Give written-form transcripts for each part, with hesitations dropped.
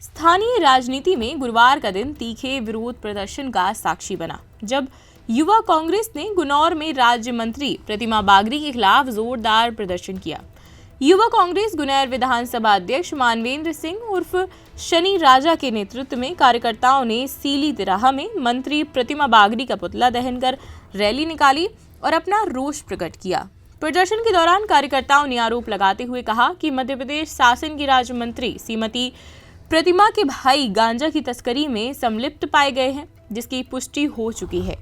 स्थानीय राजनीति में गुरुवार का दिन तीखे विरोध प्रदर्शन का साक्षी बना, जब युवा कांग्रेस ने गुनौर में राज्य मंत्री प्रतिमा बागरी के खिलाफ जोरदार प्रदर्शन किया। युवा कांग्रेस गुनौर विधानसभा अध्यक्ष मानवेंद्र सिंह उर्फ शनि राजा के नेतृत्व में कार्यकर्ताओं ने सीली तिराहा में मंत्री प्रतिमा बागरी का पुतला दहन कर रैली निकाली और अपना रोष प्रकट किया। प्रदर्शन के दौरान कार्यकर्ताओं ने आरोप लगाते हुए कहा कि मध्य प्रदेश शासन की राज्य मंत्री श्रीमती प्रतिमा के भाई गांजा की तस्करी में संलिप्त पाए गए हैं, जिसकी पुष्टि हो चुकी है।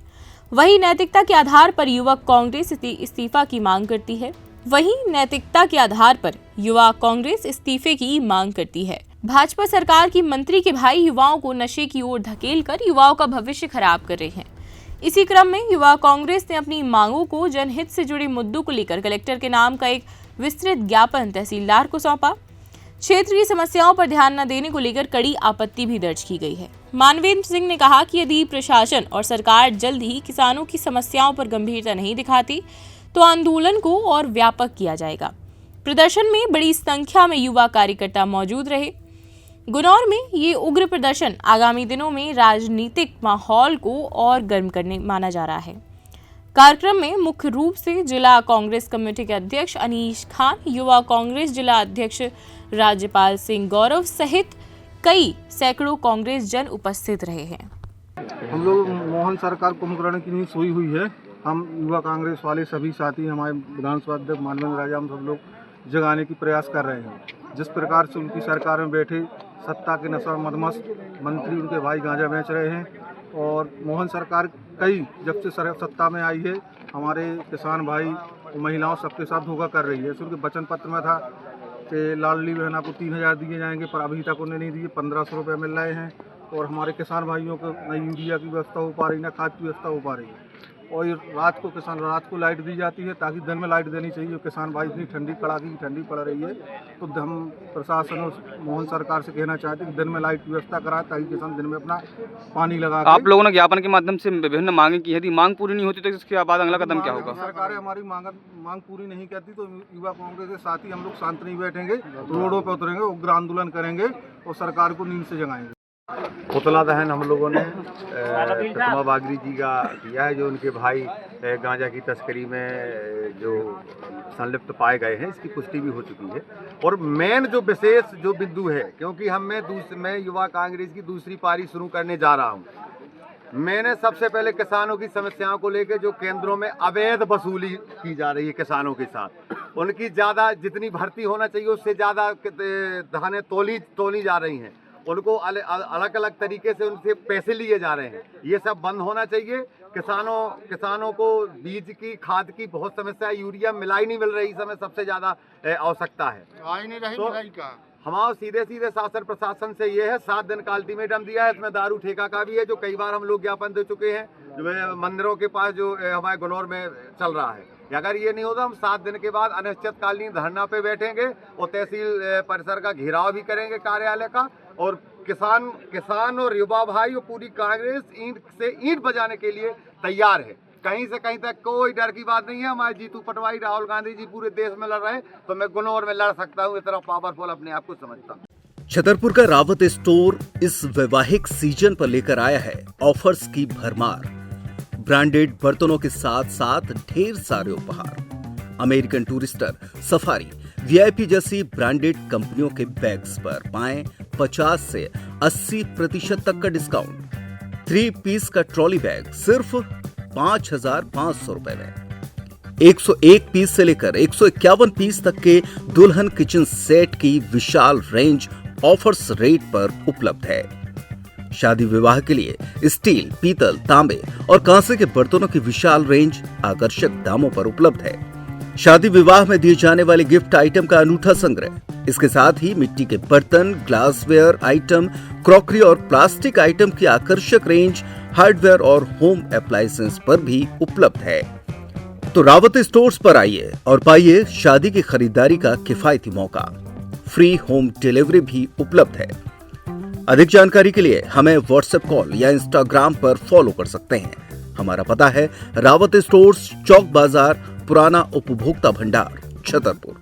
वहीं नैतिकता के आधार पर युवा कांग्रेस इस्तीफा की मांग करती है। भाजपा सरकार की मंत्री के भाई युवाओं को नशे की ओर धकेलकर युवाओं का भविष्य खराब कर रहे हैं। इसी क्रम में युवा कांग्रेस ने अपनी मांगों को जनहित से जुड़े मुद्दों को लेकर कलेक्टर के नाम का एक विस्तृत ज्ञापन तहसीलदार को सौंपा। क्षेत्र की समस्याओं पर ध्यान न देने को लेकर कड़ी आपत्ति भी दर्ज की गई है। मानवेंद्र सिंह ने कहा कि यदि प्रशासन और सरकार जल्द ही किसानों की समस्याओं पर गंभीरता नहीं दिखाती तो आंदोलन को और व्यापक किया जाएगा। प्रदर्शन में बड़ी संख्या में युवा कार्यकर्ता मौजूद रहे। गुनौर में ये उग्र प्रदर्शन आगामी दिनों में राजनीतिक माहौल को और गर्म करने माना जा रहा है। कार्यक्रम में मुख्य रूप से जिला कांग्रेस कमेटी के अध्यक्ष अनीश खान, युवा कांग्रेस जिला अध्यक्ष राज्यपाल सिंह गौरव सहित कई सैकड़ों कांग्रेस जन उपस्थित रहे हैं। हम लोग मोहन सरकार कुंभकर्ण की नींद सोई हुई है। हम युवा कांग्रेस वाले सभी साथी, हमारे विधानसभा अध्यक्ष मानवेंद्र राजा, हम सब लोग जगाने की प्रयास कर रहे हैं। जिस प्रकार से उनकी सरकार में बैठे सत्ता के नशा मदमस्त मंत्री उनके भाई गांजा बेच रहे हैं और मोहन सरकार जब से सत्ता में आई है हमारे किसान भाई महिलाओं सबके साथ धोखा कर रही है। उनके वचन पत्र में था कि लाडली बहना को 3000 दिए जाएंगे, पर अभी तक उन्हें नहीं दिए। 1500 रुपये मिल रहे हैं और हमारे किसान भाइयों को न यूरिया की व्यवस्था हो पा रही, न खाद की व्यवस्था हो पा रही है। और रात को लाइट दी जाती है ताकि दिन में लाइट देनी चाहिए। किसान भाई इतनी ठंडी कड़ाके की ठंडी पड़ रही है, तो हम प्रशासन और मोहन सरकार से कहना चाहते हैं कि दिन में लाइट की व्यवस्था कराए ताकि किसान दिन में अपना पानी लगा। आप लोगों ने ज्ञापन के माध्यम से विभिन्न मांगे की, यदि मांग पूरी नहीं होती तो इसके बाद अगला कदम क्या होगा? सरकार हमारी मांग पूरी नहीं करती तो युवा कांग्रेस के साथ ही हम लोग शांत नहीं बैठेंगे, रोडों पर उतरेंगे, उग्र आंदोलन करेंगे और सरकार को नींद से जगाएंगे। पुतला दहन हम लोगों ने प्रतिमा बागरी जी का किया है, जो उनके भाई गांजा की तस्करी में जो संलिप्त पाए गए हैं, इसकी पुष्टि भी हो चुकी है। और मेन जो विशेष जो बिंदु है, क्योंकि मैं युवा कांग्रेस की दूसरी पारी शुरू करने जा रहा हूँ, मैंने सबसे पहले किसानों की समस्याओं को लेकर जो केंद्रों में अवैध वसूली की जा रही है किसानों के साथ, उनकी ज़्यादा जितनी भर्ती होना चाहिए उससे ज़्यादा धानें तोली जा रही हैं, उनको अलग अलग तरीके से उनसे पैसे लिए जा रहे हैं। ये सब बंद होना चाहिए। किसानों को बीज की, खाद की बहुत समस्या है, यूरिया मिलाई नहीं मिल रही, इस समय सबसे ज़्यादा आवश्यकता है। तो हमारा सीधे शासन प्रशासन से ये है, 7 दिन का अल्टीमेटम दिया है। इसमें दारू ठेका का भी है, जो कई बार हम लोग ज्ञापन दे चुके हैं, जो मंदिरों के पास जो हमारे गुनौर में चल रहा है। अगर ये नहीं होता, हम 7 दिन के बाद अनिश्चितकालीन धरना पे बैठेंगे और तहसील परिसर का घेराव भी करेंगे कार्यालय का। और किसान और युवा भाई और पूरी कांग्रेस ईंट से ईंट बजाने के लिए तैयार है। कहीं से कहीं तक कोई डर की बात नहीं है। हमारे जीतू पटवारी, राहुल गांधी जी पूरे देश में लड़ रहे हैं, तो मैं गुनौर में लड़ सकता हूँ। इतना पावरफुल अपने आप को समझता हूँ। छतरपुर का रावत स्टोर इस वैवाहिक सीजन पर लेकर आया है ऑफर्स की भरमार। ब्रांडेड बर्तनों के साथ साथ ढेर सारे उपहार। अमेरिकन टूरिस्टर, सफारी, वीआईपी जैसी ब्रांडेड कंपनियों के बैग्स पर पाएं 50 से 80% तक का डिस्काउंट। 3 पीस का ट्रॉली बैग सिर्फ 5,500 रुपए में। 101 पीस से लेकर 151 पीस तक के दुल्हन किचन सेट की विशाल रेंज ऑफर्स रेट पर उपलब्ध है। शादी विवाह के लिए स्टील, पीतल, तांबे और कांसे के बर्तनों की विशाल रेंज आकर्षक दामों पर उपलब्ध है। शादी विवाह में दिए जाने वाले गिफ्ट आइटम का अनूठा संग्रह। इसके साथ ही मिट्टी के बर्तन, ग्लासवेयर आइटम, क्रॉकरी और प्लास्टिक आइटम की आकर्षक रेंज हार्डवेयर और होम अप्लायंसेस पर भी उपलब्ध है। तो रावत स्टोर्स पर आइए और पाइए शादी की खरीदारी का किफायती मौका। फ्री होम डिलीवरी भी उपलब्ध है। अधिक जानकारी के लिए हमें व्हाट्सएप कॉल या इंस्टाग्राम पर फॉलो कर सकते हैं। हमारा पता है रावत स्टोर्स, चौक बाजार, पुराना उपभोक्ता भंडार, छतरपुर।